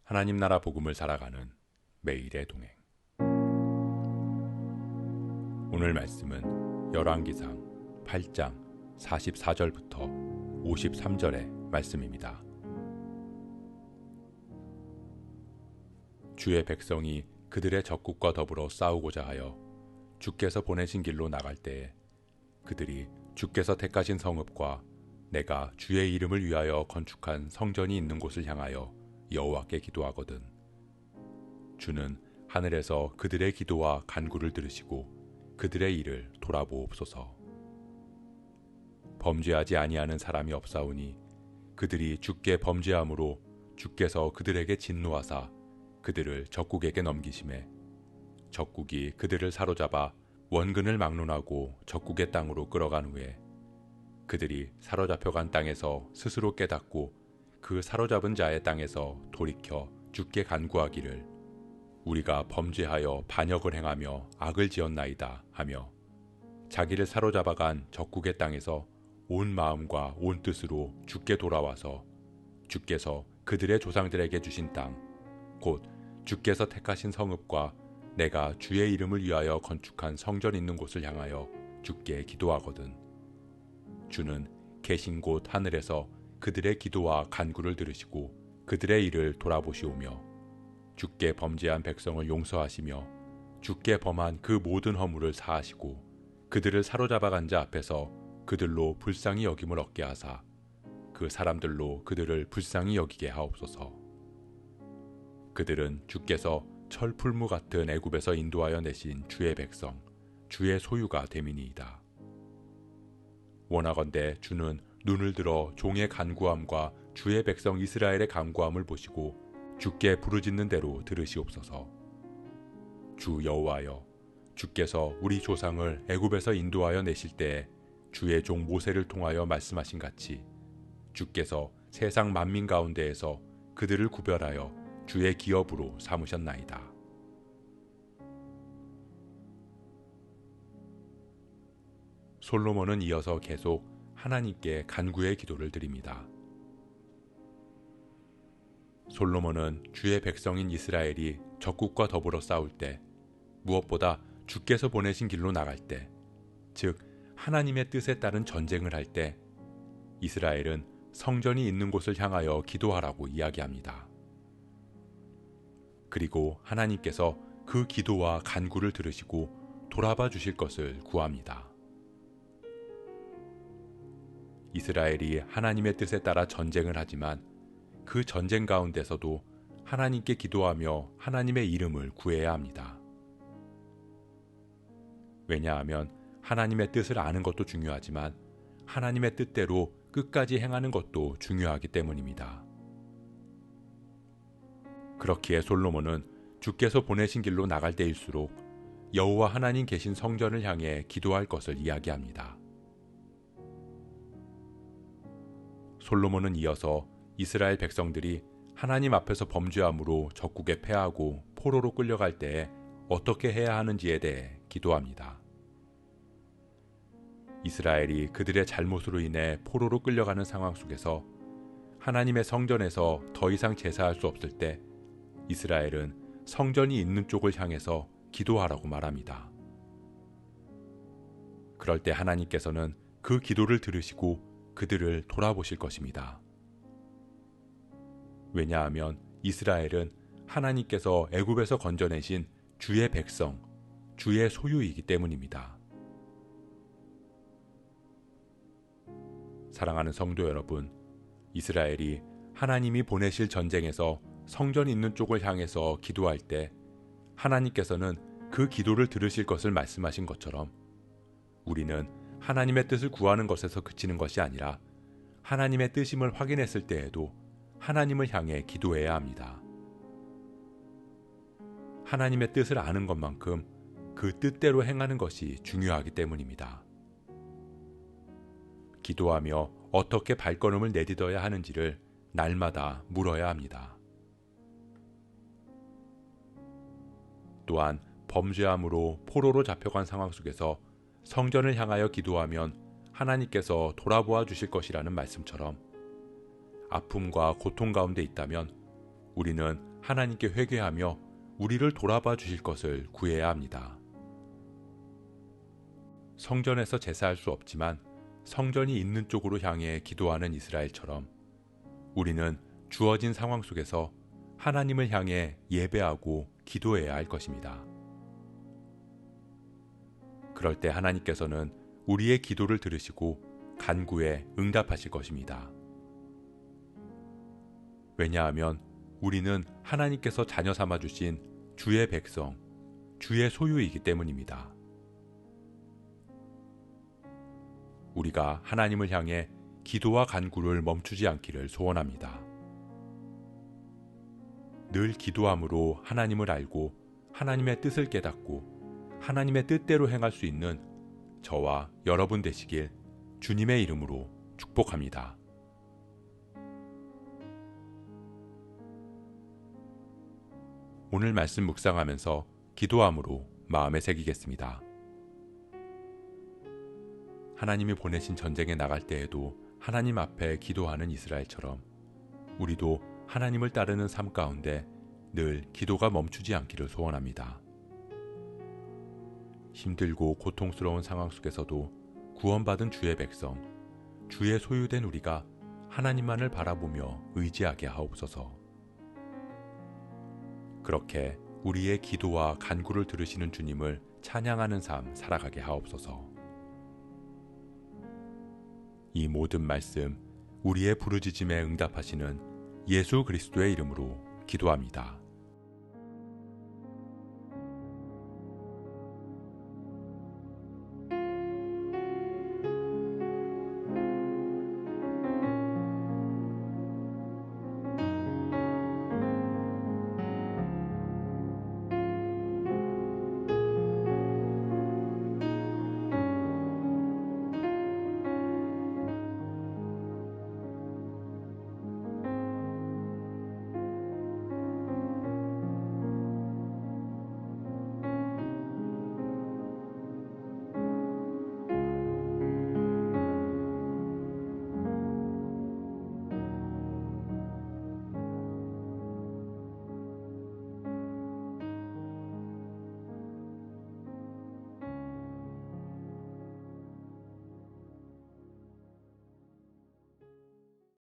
하나님 나라 복음을 살아가는 매일의 동행. 오늘 말씀은 열왕기상 8장 44절부터 53절의 말씀입니다. 주의 백성이 그들의 적국과 더불어 싸우고자 하여 주께서 보내신 길로 나갈 때에 그들이 주께서 택하신 성읍과 내가 주의 이름을 위하여 건축한 성전이 있는 곳을 향하여 여호와께 기도하거든 주는 하늘에서 그들의 기도와 간구를 들으시고 그들의 일을 돌아보옵소서. 범죄하지 아니하는 사람이 없사오니 그들이 주께 범죄함으로 주께서 그들에게 진노하사 그들을 적국에게 넘기심에 적국이 그들을 사로잡아 원근을 막론하고 적국의 땅으로 끌어간 후에 그들이 사로잡혀간 땅에서 스스로 깨닫고 그 사로잡은 자의 땅에서 돌이켜 주께 간구하기를 우리가 범죄하여 반역을 행하며 악을 지었나이다 하며 자기를 사로잡아간 적국의 땅에서 온 마음과 온 뜻으로 주께 돌아와서 주께서 그들의 조상들에게 주신 땅 곧 주께서 택하신 성읍과 내가 주의 이름을 위하여 건축한 성전 있는 곳을 향하여 주께 기도하거든 주는 계신 곳 하늘에서 그들의 기도와 간구를 들으시고 그들의 일을 돌아보시오며 주께 범죄한 백성을 용서하시며 주께 범한 그 모든 허물을 사하시고 그들을 사로잡아간 자 앞에서 그들로 불쌍히 여김을 얻게 하사 그 사람들로 그들을 불쌍히 여기게 하옵소서. 그들은 주께서 철풀무 같은 애굽에서 인도하여 내신 주의 백성 주의 소유가 됨이니이다. 원하건대 주는 눈을 들어 종의 간구함과 주의 백성 이스라엘의 간구함을 보시고 주께 부르짖는 대로 들으시옵소서. 주 여호와여, 주께서 우리 조상을 애굽에서 인도하여 내실 때에 주의 종 모세를 통하여 말씀하신 같이 주께서 세상 만민 가운데에서 그들을 구별하여 주의 기업으로 삼으셨나이다. 솔로몬은 이어서 계속 하나님께 간구의 기도를 드립니다. 솔로몬은 주의 백성인 이스라엘이 적국과 더불어 싸울 때 무엇보다 주께서 보내신 길로 나갈 때, 즉 하나님의 뜻에 따른 전쟁을 할 때 이스라엘은 성전이 있는 곳을 향하여 기도하라고 이야기합니다. 그리고 하나님께서 그 기도와 간구를 들으시고 돌아봐 주실 것을 구합니다. 이스라엘이 하나님의 뜻에 따라 전쟁을 하지만 그 전쟁 가운데서도 하나님께 기도하며 하나님의 이름을 구해야 합니다. 왜냐하면 하나님의 뜻을 아는 것도 중요하지만 하나님의 뜻대로 끝까지 행하는 것도 중요하기 때문입니다. 그렇기에 솔로몬은 주께서 보내신 길로 나갈 때일수록 여호와 하나님 계신 성전을 향해 기도할 것을 이야기합니다. 솔로몬은 이어서 이스라엘 백성들이 하나님 앞에서 범죄함으로 적국에 패하고 포로로 끌려갈 때에 어떻게 해야 하는지에 대해 기도합니다. 이스라엘이 그들의 잘못으로 인해 포로로 끌려가는 상황 속에서 하나님의 성전에서 더 이상 제사할 수 없을 때 이스라엘은 성전이 있는 쪽을 향해서 기도하라고 말합니다. 그럴 때 하나님께서는 그 기도를 들으시고 그들을 돌아보실 것입니다. 왜냐하면 이스라엘은 하나님께서 애굽에서 건져내신 주의 백성, 주의 소유이기 때문입니다. 사랑하는 성도 여러분, 이스라엘이 하나님이 보내실 전쟁에서 성전 있는 쪽을 향해서 기도할 때 하나님께서는 그 기도를 들으실 것을 말씀하신 것처럼 우리는 하나님의 뜻을 구하는 것에서 그치는 것이 아니라 하나님의 뜻임을 확인했을 때에도 하나님을 향해 기도해야 합니다. 하나님의 뜻을 아는 것만큼 그 뜻대로 행하는 것이 중요하기 때문입니다. 기도하며 어떻게 발걸음을 내딛어야 하는지를 날마다 물어야 합니다. 또한 범죄함으로 포로로 잡혀간 상황 속에서 성전을 향하여 기도하면 하나님께서 돌아보아 주실 것이라는 말씀처럼 아픔과 고통 가운데 있다면 우리는 하나님께 회개하며 우리를 돌아봐 주실 것을 구해야 합니다. 성전에서 제사할 수 없지만 성전이 있는 쪽으로 향해 기도하는 이스라엘처럼 우리는 주어진 상황 속에서 하나님을 향해 예배하고 기도해야 할 것입니다. 그럴 때 하나님께서는 우리의 기도를 들으시고 간구에 응답하실 것입니다. 왜냐하면 우리는 하나님께서 자녀 삼아 주신 주의 백성, 주의 소유이기 때문입니다. 우리가 하나님을 향해 기도와 간구를 멈추지 않기를 소원합니다. 늘 기도함으로 하나님을 알고 하나님의 뜻을 깨닫고 하나님의 뜻대로 행할 수 있는 저와 여러분 되시길 주님의 이름으로 축복합니다. 오늘 말씀 묵상하면서 기도함으로 마음에 새기겠습니다. 하나님이 보내신 전쟁에 나갈 때에도 하나님 앞에 기도하는 이스라엘처럼 우리도 하나님을 따르는 삶 가운데 늘 기도가 멈추지 않기를 소원합니다. 힘들고 고통스러운 상황 속에서도 구원받은 주의 백성, 주의 소유된 우리가 하나님만을 바라보며 의지하게 하옵소서. 그렇게 우리의 기도와 간구를 들으시는 주님을 찬양하는 삶 살아가게 하옵소서. 이 모든 말씀 우리의 부르짖음에 응답하시는 예수 그리스도의 이름으로 기도합니다.